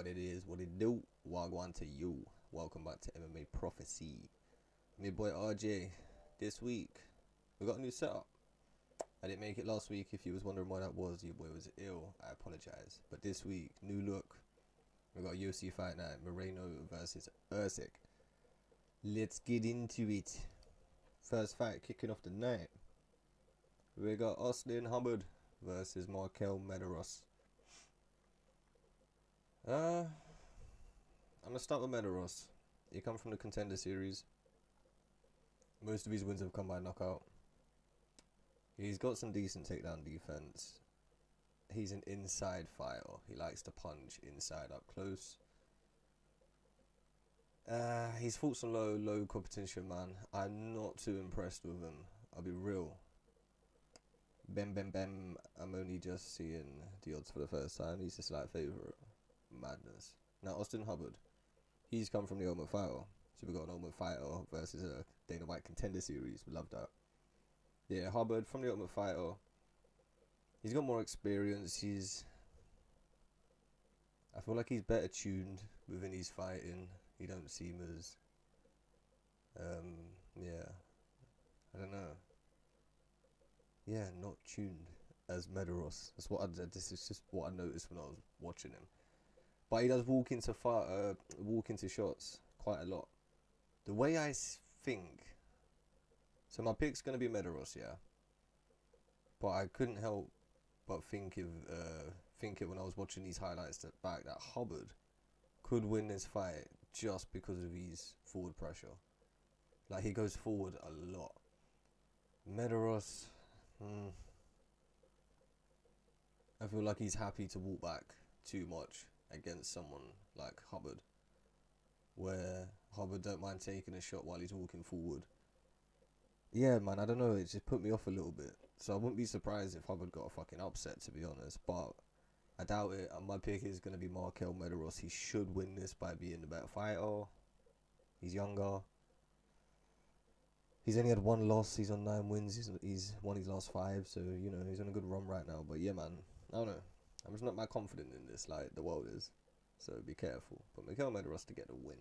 What it is, what it do. Wagwan to you. Welcome back to MMA Prophecy. Me boy RJ. This week, we got a new setup. I didn't make it last week. If you was wondering why that was, your boy was ill. I apologize. But this week, new look. We got UFC Fight Night. Moreno versus Erceg. Let's get into it. First fight kicking off the night. We got Austin Hubbard versus Markel Medeiros. I'm gonna start with Medeiros. He come from the Contender Series. Most of his wins have come by knockout. He's got some decent takedown defense. He's an inside fighter. He likes to punch inside up close. He's fought some low competition, man. I'm not too impressed with him. I'll be real. Bem. I'm only just seeing the odds for the first time. He's a slight favourite. Madness. Now, Austin Hubbard. He's come from the Ultimate Fighter. So we got an Ultimate Fighter versus a Dana White Contender Series. We love that. Yeah, Hubbard from the Ultimate Fighter. He's got more experience. I feel like he's better tuned within his fighting. He don't seem as... yeah. I don't know. Yeah, not tuned as Medeiros. This is just what I noticed when I was watching him. But he does walk into shots quite a lot. The way I think... So my pick's going to be Medeiros, yeah. But I couldn't help but think it when I was watching these highlights back that Hubbard could win this fight just because of his forward pressure. Like, he goes forward a lot. Medeiros... I feel like he's happy to walk back too much against someone like Hubbard, where Hubbard don't mind taking a shot while he's walking forward. Yeah, man, I don't know, it just put me off a little bit. So I wouldn't be surprised if Hubbard got a fucking upset, to be honest, but I doubt it. My pick is going to be Markel Medeiros. He should win this by being the better fighter. He's younger. He's only had one loss. He's on 9 wins. He's won his last 5, so, you know, he's on a good run right now. But yeah, man, I don't know. I'm just not that confident in this like the world is. So be careful. But Markel Medeiros to get the win.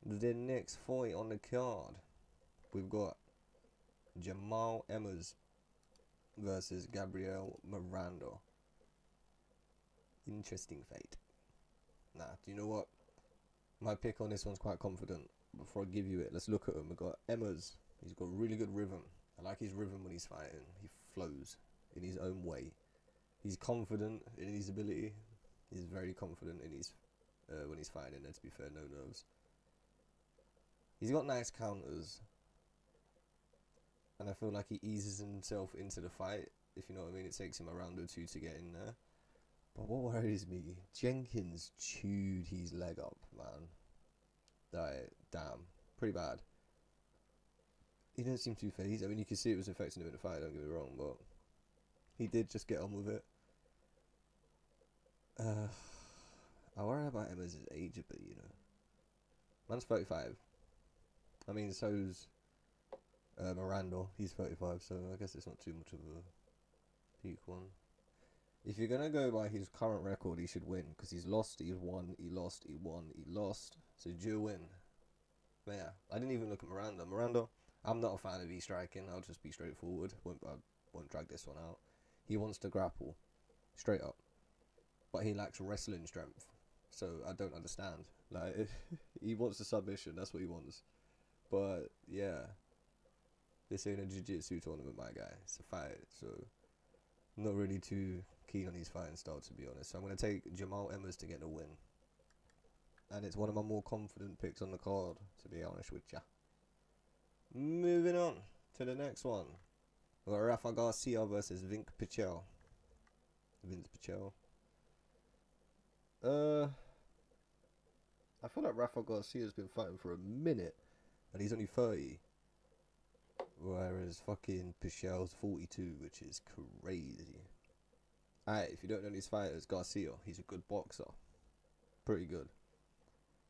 The next fight on the card, we've got Jamal Emmers versus Gabriel Miranda. Interesting fight. Nah, do you know what? My pick on this one's quite confident. Before I give you it, let's look at him. We've got Emmers. He's got really good rhythm. I like his rhythm when he's fighting. He flows in his own way. He's confident in his ability. He's very confident in his when he's fighting. And to be fair, no nerves. He's got nice counters. And I feel like he eases himself into the fight. If you know what I mean. It takes him a round or 2 to get in there. But what worries me, Jenkins chewed his leg up, man. Like, damn. Pretty bad. He didn't seem too phased. I mean, you can see it was affecting him in the fight, don't get me wrong, but he did just get on with it. I worry about Emma's age a bit, you know. Man's 35. I mean, so's Miranda. He's 35, so I guess it's not too much of a peak one. If you're going to go by his current record, he should win. Because he's lost, he's won, he lost, he won, he lost. So due win. But yeah, I didn't even look at Miranda. Miranda, I'm not a fan of his striking. I'll just be straightforward. I won't drag this one out. He wants to grapple. Straight up. But he lacks wrestling strength. So I don't understand. Like, he wants a submission. That's what he wants. But yeah. This ain't a jiu-jitsu tournament, my guy. It's a fight. So not really too keen on his fighting style, to be honest. So I'm going to take Jamal Emmers to get the win. And it's one of my more confident picks on the card, to be honest with ya. Moving on to the next one. We've got Rafa Garcia versus Vince Pichel. I feel like Rafa Garcia's been fighting for a minute. And he's only 30. Whereas fucking Pichel's 42, which is crazy. Alright, if you don't know these fighters, Garcia, he's a good boxer. Pretty good.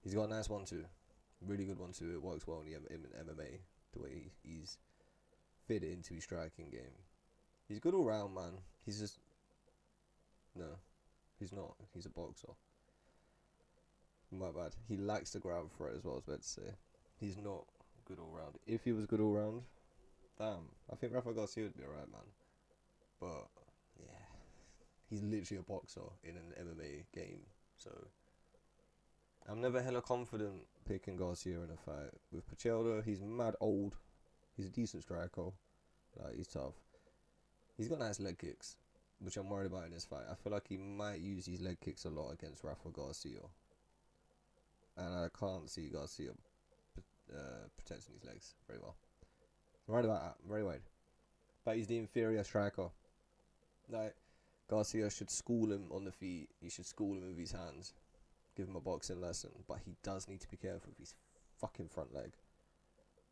He's got a nice 1-2. Really good 1-2. It works well in MMA. The way he's fit into his striking game. He's good all round, man. He's just... No. He's not. He's a boxer. My bad. He lacks the ground threat as well, I was about to say. He's not good all round. If he was good all round, damn. I think Rafa Garcia would be alright, man. But, yeah. He's literally a boxer in an MMA game. So, I'm never hella confident picking Garcia in a fight. With Pachelda, he's mad old. He's a decent striker. Like, he's tough. He's got nice leg kicks, which I'm worried about in this fight. I feel like he might use his leg kicks a lot against Rafa Garcia. And I can't see Garcia protecting his legs very well. I'm worried about that. I'm very worried. But he's the inferior striker. Like, Garcia should school him on the feet. He should school him with his hands. Give him a boxing lesson. But he does need to be careful with his fucking front leg.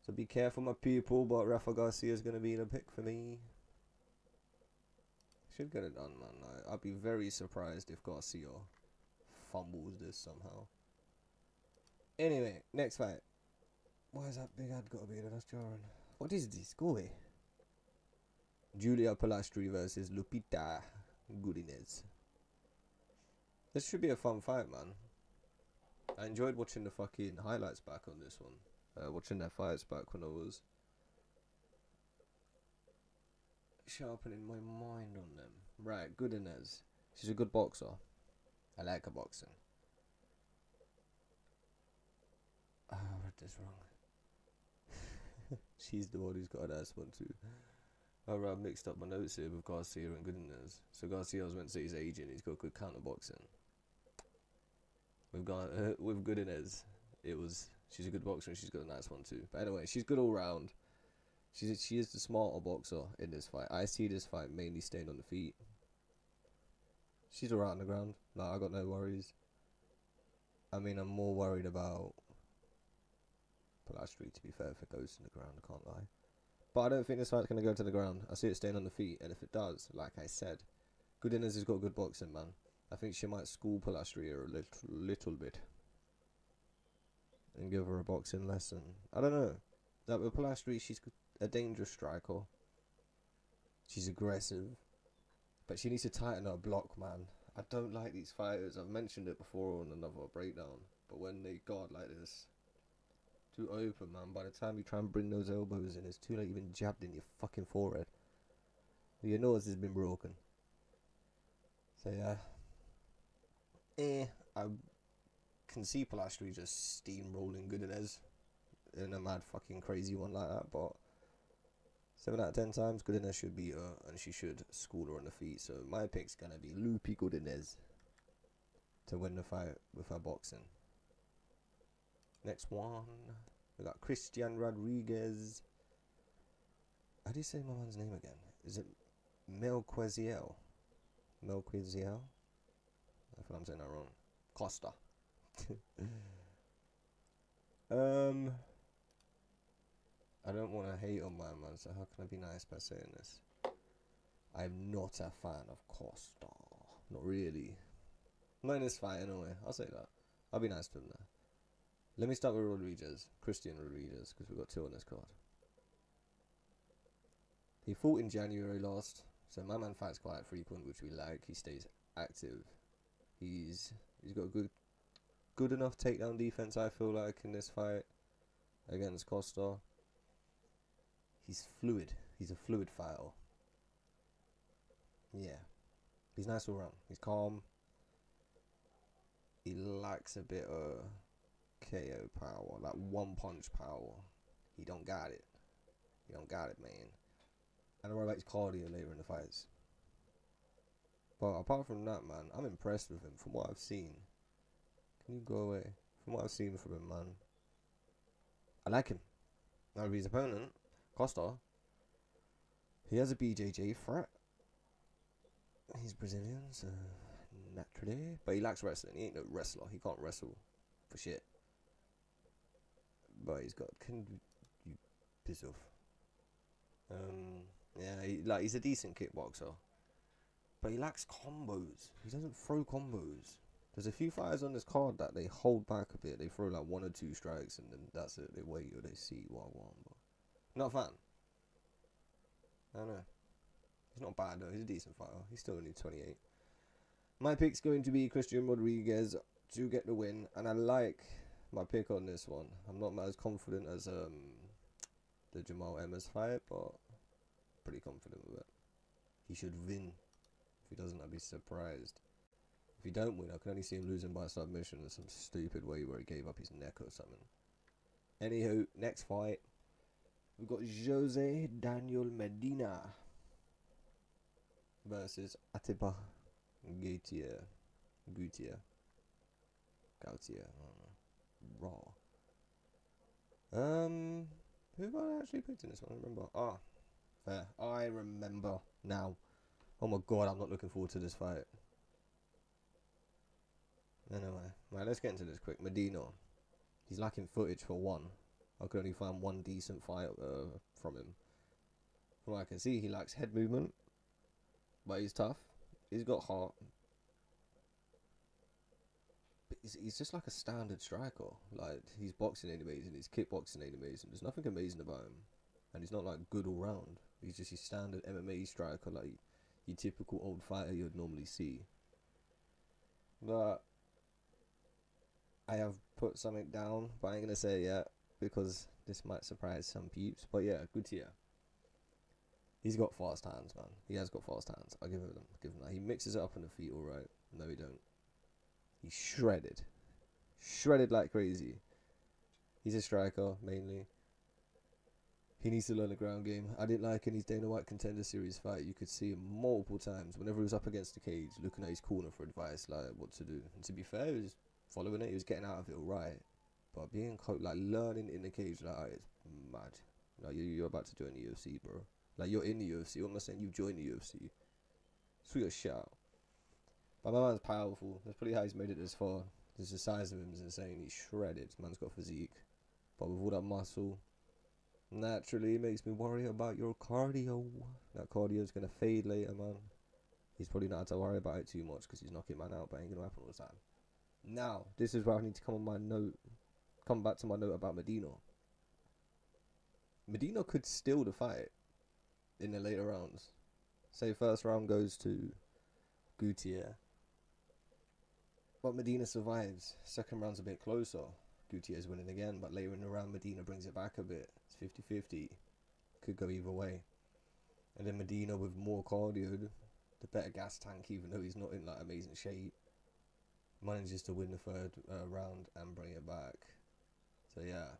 So be careful, my people. But Rafa Garcia is going to be the pick for me. Should get it done, man. I'd be very surprised if Garcia fumbles this somehow. Anyway, next fight. Why is that big ad got to be there? That's jarring. What is this? Go away. Julia Palastri versus Lupita Godinez. This should be a fun fight, man. I enjoyed watching the fucking highlights back on this one. Watching their fights back when I was sharpening my mind on them. Right, Godinez. She's a good boxer. I like her boxing. Oh, I read this wrong. She's the one who's got an ass one too. I mixed up my notes here with Garcia and Godinez. So Garcia was meant to say he's aging. He's got good counter boxing. With Godinez, she's a good boxer and she's got a nice one too. But anyway, she's good all round. She is the smarter boxer in this fight. I see this fight mainly staying on the feet. She's alright on the ground. Like, I got no worries. I mean, I'm more worried about Palastri, to be fair, if it goes to the ground, I can't lie. But I don't think this fight's going to go to the ground. I see it staying on the feet, and if it does, like I said, Godinez has got good boxing, man. I think she might school Palastri a little bit. And give her a boxing lesson. I don't know. That with Palastri, she's a dangerous striker. She's aggressive. But she needs to tighten her block, man. I don't like these fighters. I've mentioned it before on another breakdown. But when they guard like this, too open, man. By the time you try and bring those elbows in, it's too late. You've been jabbed in your fucking forehead. Your nose has been broken. So yeah. I can see Palastri just steamrolling Godinez in a mad fucking crazy one like that. But 7 out of 10 times, Godinez should beat her, and she should school her on the feet. So my pick's going to be Lupi Godinez to win the fight with her boxing. Next one, we got Christian Rodriguez. How do you say my man's name again? Is it Melquiziel? Melquiziel? I feel I'm saying that wrong. Costa. I don't want to hate on my man, so how can I be nice by saying this? I'm not a fan of Costa. Not really. Not in this fight, anyway. I'll say that. I'll be nice to him there. Let me start with Rodriguez. Christian Rodriguez, because we've got 2 on this card. He fought in January last, so my man fights quite frequent, which we like. He stays active. He's got a good enough takedown defense, I feel like, in this fight against Costa. He's fluid. He's a fluid fighter. Yeah. He's nice all round. He's calm. He lacks a bit of KO power, like one punch power. He don't got it. He don't got it, man. I don't worry about his cardio later in the fights. But apart from that, man, I'm impressed with him from what I've seen. Can you go away? From what I've seen from him, man, I like him. Now, with his opponent, Costa, he has a BJJ threat. He's Brazilian, so naturally. But he lacks wrestling. He ain't no wrestler. He can't wrestle for shit. But he's got... Can you piss off? Yeah, he's a decent kickboxer. But he lacks combos. He doesn't throw combos. There's a few fighters on this card that they hold back a bit. They throw like 1 or 2 strikes and then that's it. They wait or they see what I want. But not a fan. I don't know. He's not bad though. He's a decent fighter. He's still only 28. My pick's going to be Christian Rodriguez to get the win, and I like my pick on this one. I'm not as confident as the Jamal Emmers fight, but pretty confident with it. He should win. If he doesn't, I'd be surprised. If he don't win, I can only see him losing by submission in some stupid way where he gave up his neck or something. Anywho, next fight, we've got Jose Daniel Medina versus Atiba Gautier. I don't know. Raw. Who have I actually picked in this one? I remember. Fair. I remember now. Oh my god, I'm not looking forward to this fight. Anyway, right, let's get into this quick. Medina. He's lacking footage for one. I could only find one decent fight from him. From what I can see, he lacks head movement, but he's tough. He's got heart. But he's just like a standard striker. Like, his boxing ain't amazing, his kickboxing ain't amazing. There's nothing amazing about him. And he's not like good all round. He's just your standard MMA striker, like your typical old fighter you'd normally see. But I have put something down, but I ain't gonna say it yet because this might surprise some peeps. But yeah, Gutierrez. He's got fast hands, man. He has got fast hands. I'll give him that. He mixes it up on the feet, all right. No, he don't. He's shredded like crazy. He's a striker mainly. He needs to learn the ground game. I didn't like in his Dana White Contender Series fight. You could see him multiple times whenever he was up against the cage, looking at his corner for advice, like what to do. And to be fair, he was following it. He was getting out of it all right. But being like learning in the cage, like it's mad. Like you're about to join the UFC, bro. Like you're in the UFC. I'm not saying you joined the UFC. Sweet as shit out. But my man's powerful. That's probably how he's made it this far. Just the size of him is insane. He's shredded. Man's got physique. But with all that muscle, naturally it makes me worry about your cardio. That cardio's going to fade later, man. He's probably not had to worry about it too much because he's knocking man out, but it ain't going to happen all the time. Now, this is where I need to come back to my note about Medina. Medina could steal the fight in the later rounds. Say first round goes to Gutierrez. But Medina survives. Second round's a bit closer. Gutierrez winning again, but later in the round, Medina brings it back a bit. It's 50-50. Could go either way. And then Medina with more cardio, the better gas tank, even though he's not in like amazing shape, manages to win the third round and bring it back. So yeah,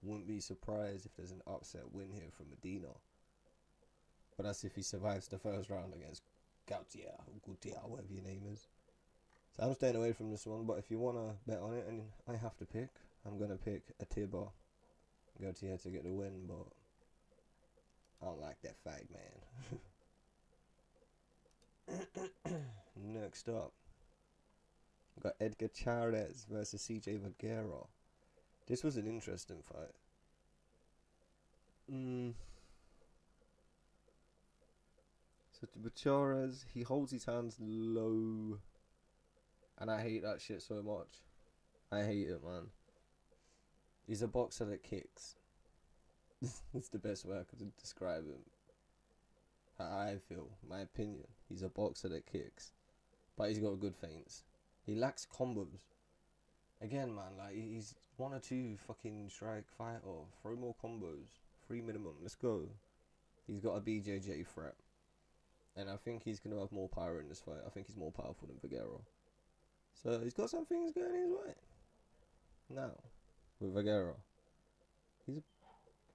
wouldn't be surprised if there's an upset win here from Medina. But that's if he survives the first round against Gutierrez, whatever your name is. So I'm staying away from this one, but if you want to bet on it, and I have to pick, I'm going to pick Atiba Gutierrez to get the win, but I don't like that fight, man. Next up, we've got Edgar Chairez versus CJ Vergara. This was an interesting fight. So with Chairez, he holds his hands low. And I hate that shit so much. I hate it, man. He's a boxer that kicks. That's the best way I could describe him. How I feel, my opinion. He's a boxer that kicks. But he's got good feints. He lacks combos. Again, man, like, he's 1 or 2 fucking strike fight or 3 more combos. 3 minimum, let's go. He's got a BJJ threat. And I think he's going to have more power in this fight. I think he's more powerful than Vergara. So he's got some things going his way. Now, with Vergara, he's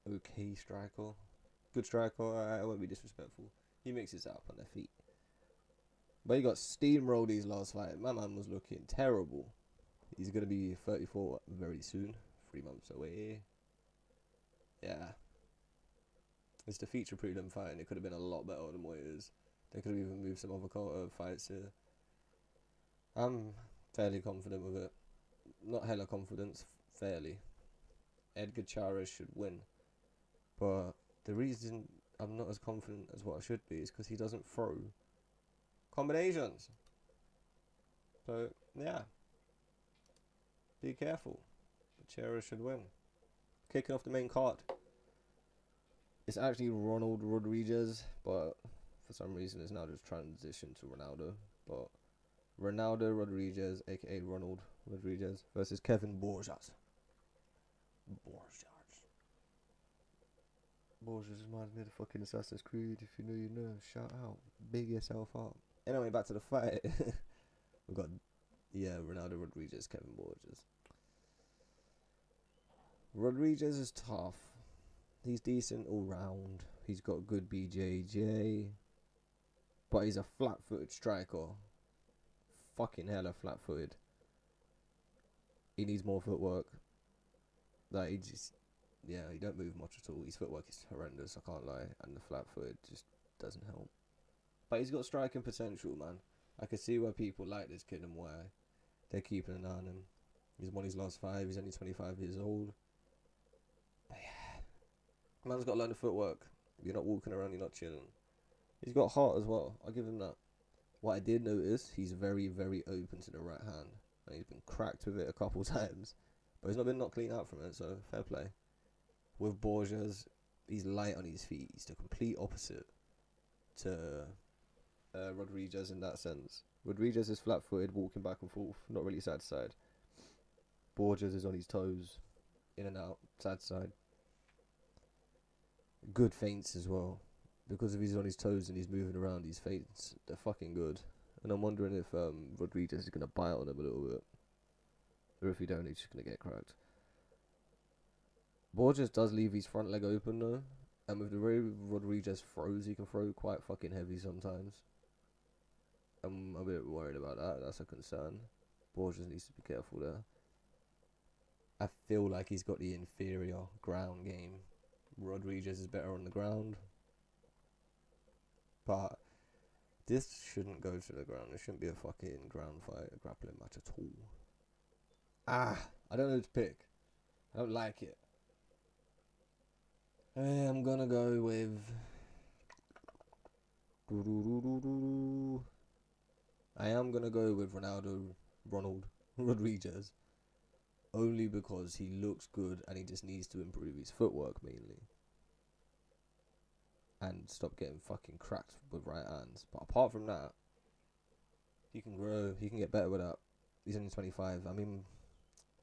an okay striker. Good striker, I won't be disrespectful. He mixes it up on their feet. But he got steamrolled his last fight. My man was looking terrible. He's going to be 34 very soon. 3 months away. Yeah. It's the feature prelim fight, and it could have been a lot better than what it is. They could have even moved some other fights here. I'm fairly confident with it. Not hella confidence, fairly. Edgar Chairez should win. But the reason I'm not as confident as what I should be is because he doesn't throw combinations. So, yeah. Be careful. But Chairez should win. Kicking off the main card. It's actually Ronald Rodriguez, but for some reason it's now just transitioned to Ronaldo. But Ronaldo Rodriguez, aka Ronald Rodriguez versus Kevin Borjas. Borges reminds me of the fucking Assassin's Creed. If you know, you know. Shout out. Big yourself up. Anyway, back to the fight. We've got, Ronaldo Rodriguez, Kevin Borges. Rodriguez is tough. He's decent all round. He's got good BJJ. But he's a flat-footed striker. Fucking hella flat-footed. He needs more footwork. Like, he don't move much at all. His footwork is horrendous, I can't lie. And the flat-footed just doesn't help. But he's got striking potential, man. I can see why people like this kid and why they're keeping an eye on him. He's won his last 5. He's only 25 years old. But yeah, man's got to learn the footwork. If you're not walking around, you're not chilling. He's got heart as well. I'll give him that. What I did notice, he's very, very open to the right hand. And he's been cracked with it a couple times. But he's not been knocked clean out from it, so fair play. With Borges, he's light on his feet. He's the complete opposite to Rodriguez in that sense. Rodriguez is flat-footed, walking back and forth, not really side to side. Borges is on his toes, in and out, side to side. Good feints as well. Because if he's on his toes and he's moving around, his feints, they're fucking good. And I'm wondering if Rodriguez is going to bite on him a little bit. Or if he don't, he's just going to get cracked. Borges does leave his front leg open though. And with the way Rodriguez throws, he can throw quite fucking heavy sometimes. I'm a bit worried about that. That's a concern. Borges needs to be careful there. I feel like he's got the inferior ground game. Rodriguez is better on the ground. But this shouldn't go to the ground. It shouldn't be a fucking ground fight, a grappling match at all. I don't know who to pick. I don't like it. I'm gonna go with... I am gonna go with Ronald Rodriguez. Only because he looks good and he just needs to improve his footwork mainly. And stop getting fucking cracked with right hands. But apart from that, he can grow. He can get better with that. He's only 25. I mean,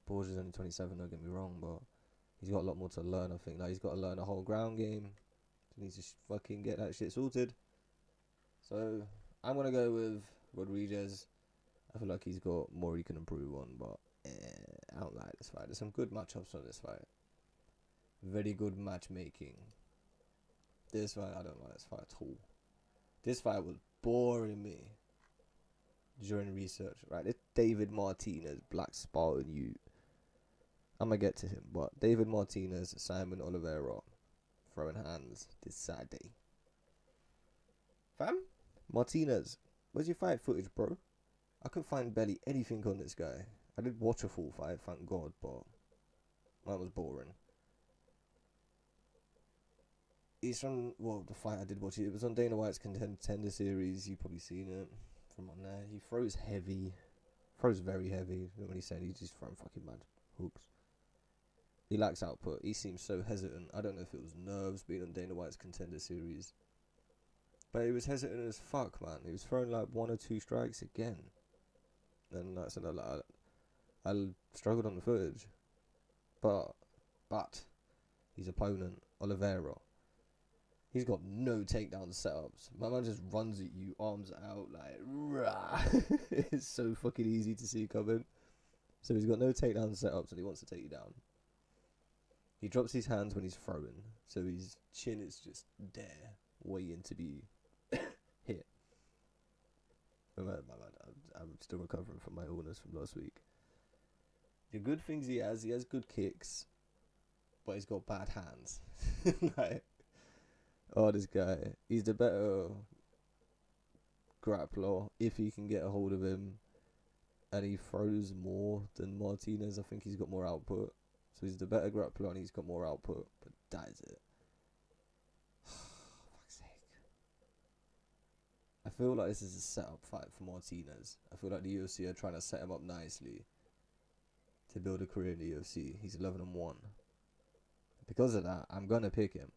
Borges is only 27, don't get me wrong, but he's got a lot more to learn, I think. Like, he's got to learn the whole ground game. He needs to fucking get that shit sorted. So, I'm going to go with Rodriguez. I feel like he's got more he can improve on, but I don't like this fight. There's some good matchups on this fight. Very good matchmaking. This fight, I don't like this fight at all. This fight was boring me during research. Right, it's David Martinez, Black Spartan Ute. I'm going to get to him, but David Martinez, Simon Oliveira, throwing hands this Saturday. Fam? Martinez, where's your fight footage, bro? I couldn't find barely anything on this guy. I did watch a full fight, thank God, but that was boring. He's from, the fight I did watch, it was on Dana White's Contender Series. You've probably seen it from on there. He throws heavy, throws very heavy. When he said he's just throwing fucking mad hooks. He lacks output. He seems so hesitant. I don't know if it was nerves being on Dana White's Contender Series. But he was hesitant as fuck, man. He was throwing like 1 or 2 strikes again. And that's another. I struggled on the footage. But his opponent, Oliveira, he's got no takedown setups. My man just runs at you, arms out, like, rah. It's so fucking easy to see coming. So he's got no takedown setups and he wants to take you down. He drops his hands when he's throwing. So his chin is just there, waiting to be hit. I'm still recovering from my illness from last week. The good things he has good kicks, but he's got bad hands. Like, oh, this guy, he's the better grappler if he can get a hold of him, and he throws more than Martinez. I think he's got more output, so he's the better grappler and he's got more output. But that is it. Fuck's sake. I feel like this is a setup fight for Martinez. I feel like the UFC are trying to set him up nicely to build a career in the UFC. He's 11-1. Because of that, I'm gonna pick him.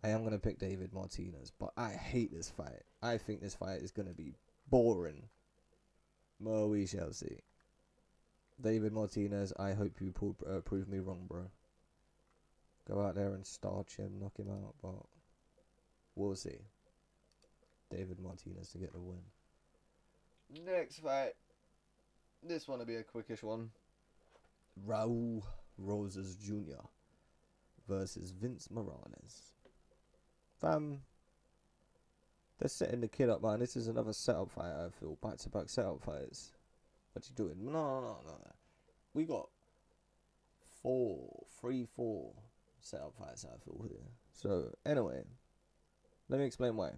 I am going to pick David Martinez, but I hate this fight. I think this fight is going to be boring. Well, we shall see. David Martinez, I hope you prove me wrong, bro. Go out there and starch him, knock him out, but we'll see. David Martinez to get the win. Next fight. This one will be a quickish one. Raul Rosas Jr. versus Vince Morales. Fam, they're setting the kid up, man. This is another setup fight, I feel. Back-to-back setup fights. What you doing? No. We got 4 setup fights, I feel, here. So, anyway, let me explain why.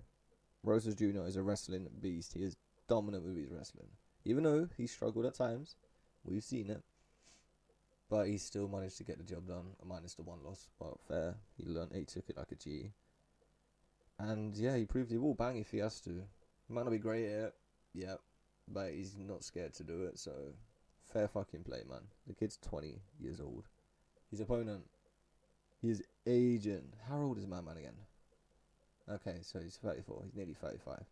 Rosas Jr. is a wrestling beast. He is dominant with his wrestling. Even though he struggled at times, we've seen it. But he still managed to get the job done, minus the one loss. But fair, he took it like a G. And yeah, he proved he will bang if he has to. He might not be great at it, yeah, but he's not scared to do it, so fair fucking play, man. The kid's 20 years old. His opponent, he is aging. How old is my man again? Okay, so he's 34. He's nearly 35.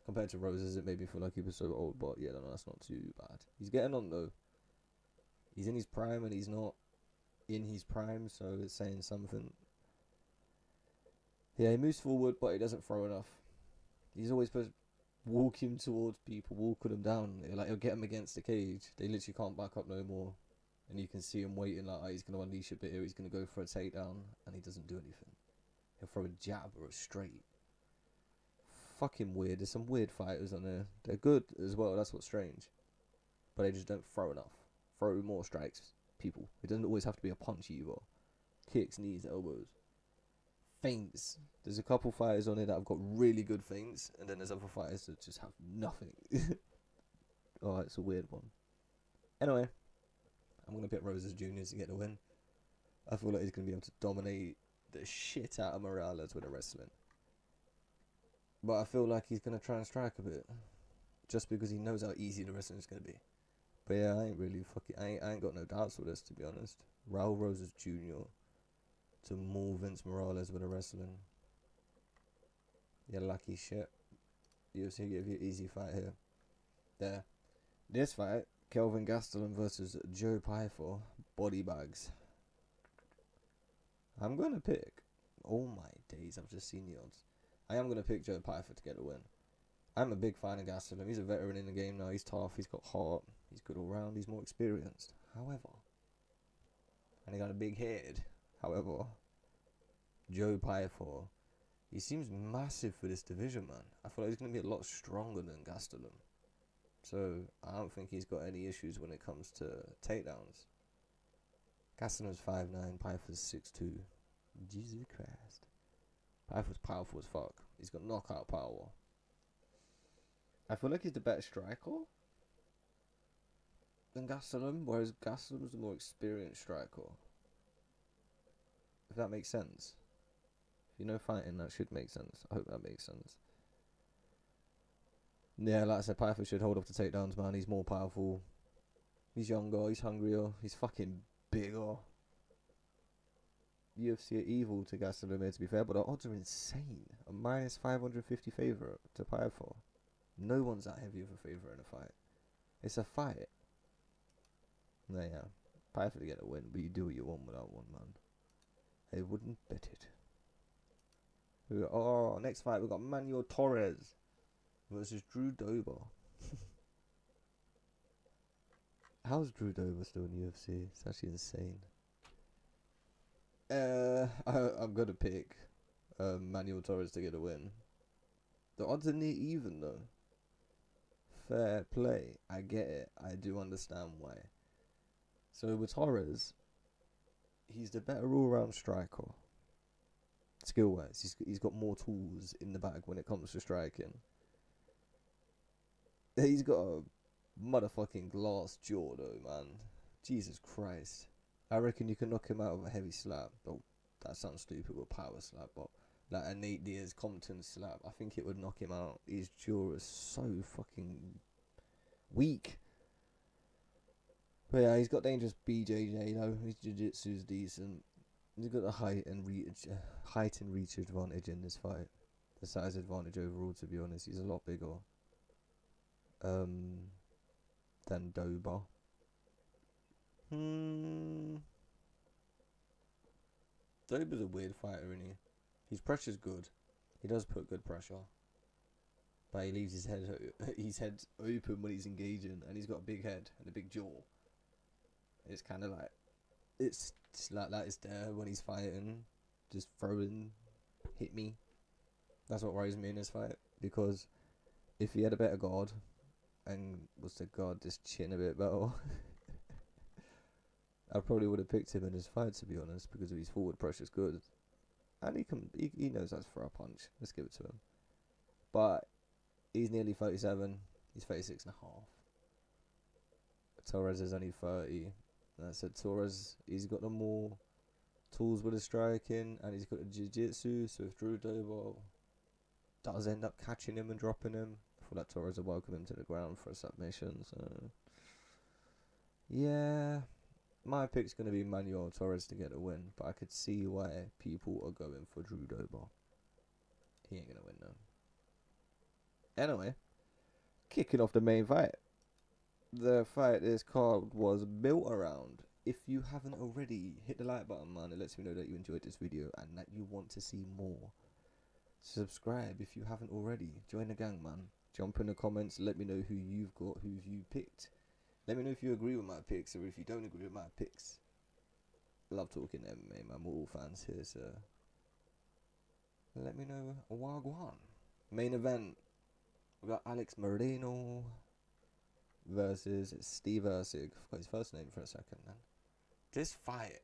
Compared to Roses, it made me feel like he was so old, but yeah, no, that's not too bad. He's getting on, though. He's in his prime, and he's not in his prime, so it's saying something. Yeah, he moves forward, but he doesn't throw enough. He's always supposed to walk him towards people, walking them down. Like, he'll get him against the cage. They literally can't back up no more. And you can see him waiting, like, oh, he's going to unleash a bit here. He's going to go for a takedown, and he doesn't do anything. He'll throw a jab or a straight. Fucking weird. There's some weird fighters on there. They're good as well. That's what's strange. But they just don't throw enough. Throw more strikes, people. It doesn't always have to be a punch either. Kicks, knees, elbows. Feints. There's a couple fighters on here that have got really good feints, and then there's other fighters that just have nothing. Oh, it's a weird one. Anyway, I'm going to pick Rosas Jr. to get the win. I feel like he's going to be able to dominate the shit out of Morales with the wrestling. But I feel like he's going to try and strike a bit, just because he knows how easy the wrestling is going to be. But yeah, I ain't got no doubts with this, to be honest. Raul Rosas Jr. to maul Vince Morales with the wrestling. Yeah, lucky shit. UFC give you an easy fight here. There. This fight, Kelvin Gastelum versus Joe Pyfer, body bags. I'm going to pick. Oh my days, I've just seen the odds. I am going to pick Joe Pyfer to get the win. I'm a big fan of Gastelum. He's a veteran in the game now. He's tough. He's got heart. He's good all round. He's more experienced. However, and he got a big head. However, Joe Pyfer, he seems massive for this division, man. I feel like he's going to be a lot stronger than Gastelum. So, I don't think he's got any issues when it comes to takedowns. Gastelum's 5'9", Pyfer's 6'2". Jesus Christ. Pyfer's powerful as fuck. He's got knockout power. I feel like he's the better striker than Gastelum, whereas Gastelum's the more experienced striker. If that makes sense. If you know fighting, that should make sense. I hope that makes sense. Yeah, like I said, Pyfer should hold off the takedowns, man. He's more powerful. He's younger, he's hungrier, he's fucking bigger. UFC are evil to Gastelum here, to be fair, but the odds are insane. A minus 550 favourite to Pyfer. No one's that heavy of a favourite in a fight. It's a fight. No, yeah. Pyfer to get a win, but you do what you want without one, man. I wouldn't bet it. Oh, next fight, we've got Manuel Torres versus Drew Dober. How's Drew Dober still in UFC? It's actually insane. I'm gonna pick Manuel Torres to get a win. The odds are near even though. Fair play. I get it. I do understand why. So with Torres, he's the better all-round striker. Skill-wise, he's got more tools in the bag when it comes to striking. He's got a motherfucking glass jaw though, man. Jesus Christ. I reckon you can knock him out with a heavy slap. Oh, that sounds stupid with a power slap, but like a Nate Diaz Compton slap, I think it would knock him out. His jaw is so fucking weak. But yeah, he's got dangerous BJJ though. His jiu-jitsu's decent. He's got a height and reach advantage in this fight. The size advantage overall, to be honest. He's a lot bigger than Dober. Hmm. Dober's a weird fighter, isn't he? His pressure's good. He does put good pressure, but he leaves his head open when he's engaging, and he's got a big head and a big jaw. It's kind of like it's just like that. It's there when he's fighting, just throwing, hit me. That's what worries me in this fight, because if he had a better guard and was to guard this chin a bit better, I probably would have picked him in his fight, to be honest, because of his forward pressure's good, and he knows how to throw a punch. Let's give it to him. But he's nearly 37. He's 36 and a half. Torres is only 30. And I said Torres, he's got the more tools with his striking, and he's got the jiu-jitsu. So if Drew Dober does end up catching him and dropping him, I feel like Torres will welcome him to the ground for a submission. So yeah, my pick's going to be Manuel Torres to get a win, but I could see why people are going for Drew Dober. He ain't going to win though. Anyway, kicking off the main fight. The fight this card was built around. If you haven't already, hit the like button, man. It lets me know that you enjoyed this video and that you want to see more. Subscribe if you haven't already. Join the gang, man. Jump in the comments. Let me know who you've got, who you picked. Let me know if you agree with my picks or if you don't agree with my picks. Love talking MMA, man. We're all fans here, so let me know. Wagwan. Main event. We got Alex Moreno versus Steve Erceg. I forgot his first name for a second, man. This fight,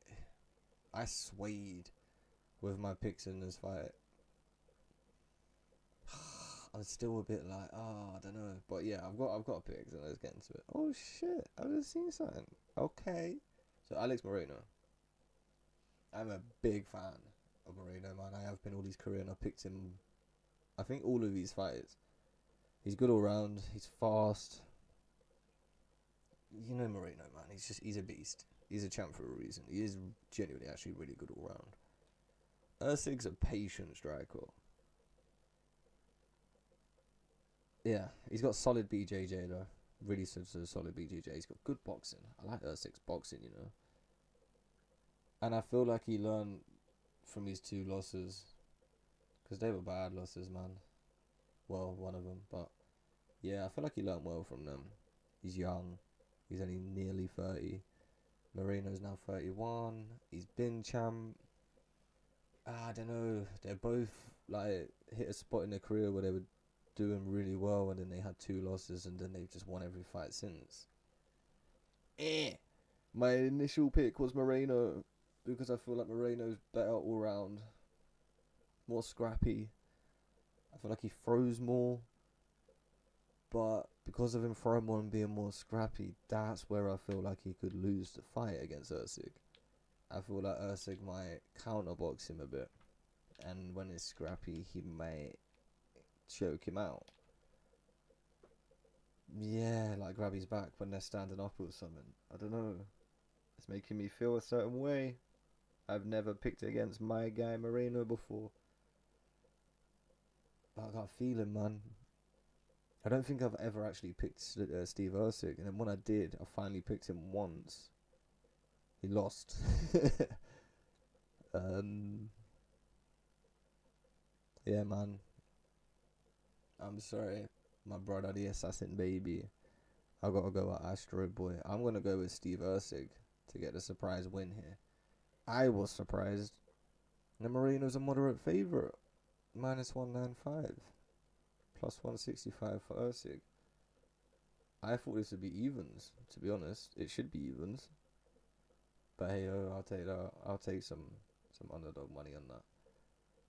I swayed with my picks in this fight. I'm still a bit like, I don't know. But yeah, I've got picks, and let's get into it. Oh shit, I just seen something. Okay. So Alex Moreno. I'm a big fan of Moreno, man. I have been all his career, and I picked him, I think, all of these fights. He's good all round. He's fast. You know Moreno, man. He's a beast. He's a champ for a reason. He is genuinely actually really good all round. Erceg's a patient striker. Yeah, he's got solid BJJ though. Really solid BJJ. He's got good boxing. I like Erceg's boxing, you know. And I feel like he learned from his two losses, because they were bad losses, man. Well, one of them, but yeah, I feel like he learned well from them. He's young. He's only nearly 30. Moreno's now 31. He's been champ. I don't know. They're both like hit a spot in their career where they were doing really well, and then they had two losses, and then they've just won every fight since. My initial pick was Moreno because I feel like Moreno's better all round, more scrappy. I feel like he throws more, but because of him throwing more and being more scrappy, that's where I feel like he could lose the fight against Erceg. I feel like Erceg might counterbox him a bit, and when it's scrappy, he might choke him out. Yeah, like grab his back when they're standing up or something. I don't know. It's making me feel a certain way. I've never picked against my guy Moreno before, but I got a feeling, man. I don't think I've ever actually picked Steve Erceg, and then when I did, I finally picked him once. He lost. Yeah, man. I'm sorry, my brother, the assassin baby. I gotta go with Astro Boy. I'm gonna go with Steve Erceg to get the surprise win here. I was surprised. And Moreno's a moderate favourite. -195. +165 for Erceg. I thought this would be evens, to be honest. It should be evens. But hey, I'll take that. I'll take some underdog money on that.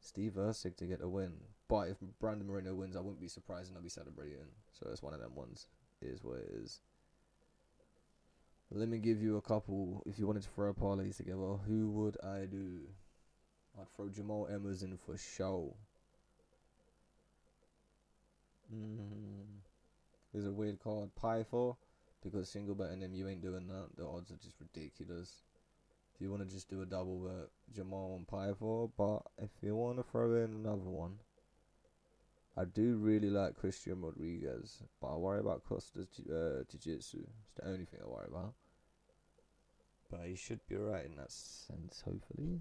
Steve Erceg to get a win. But if Brandon Moreno wins, I wouldn't be surprised and I'll be celebrating. So it's one of them ones. It is what it is. Let me give you a couple. If you wanted to throw parlays together, who would I do? I'd throw Jamal Emmers in for show. There's a weird card. Pi 4. Because single betting him, you ain't doing that. The odds are just ridiculous. If you want to just do a double bet, Jamal and Pi 4. But if you want to throw in another one, I do really like Christian Rodriguez. But I worry about Costa's jiu-jitsu. It's the only thing I worry about. But he should be alright in that sense, hopefully.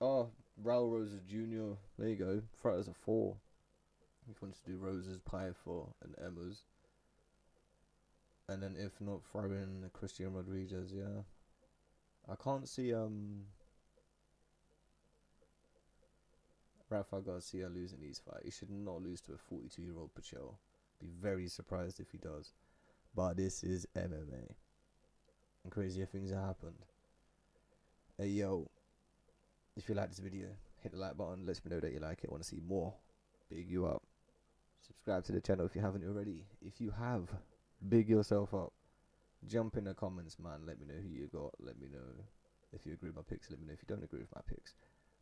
Oh, Raul Roses Jr. There you go. Throw it as a 4. If you want to do Roses, Pie 4, and Emma's. And then if not, throw in Christian Rodriguez, yeah. I can't see Rafael Garcia losing these fights. He should not lose to a 42-year-old Patel. Be very surprised if he does. But this is MMA. And crazier things have happened. Hey yo, if you like this video, hit the like button, let me know that you like it, want to see more. Big you up. Subscribe to the channel if you haven't already. If you have, big yourself up. Jump in the comments, man. Let me know who you got. Let me know if you agree with my picks. Let me know if you don't agree with my picks.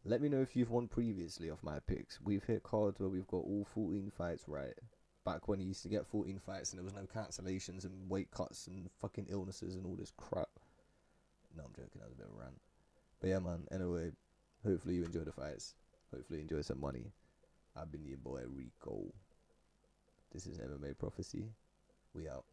Let me know if you've won previously off my picks. We've hit cards where we've got all 14 fights right. Back when you used to get 14 fights and there was no cancellations and weight cuts and fucking illnesses and all this crap. No, I'm joking. That was a bit of a rant. But yeah, man. Anyway, hopefully you enjoy the fights. Hopefully you enjoy some money. I've been your boy Rico. This is MMA Prophecy. We out.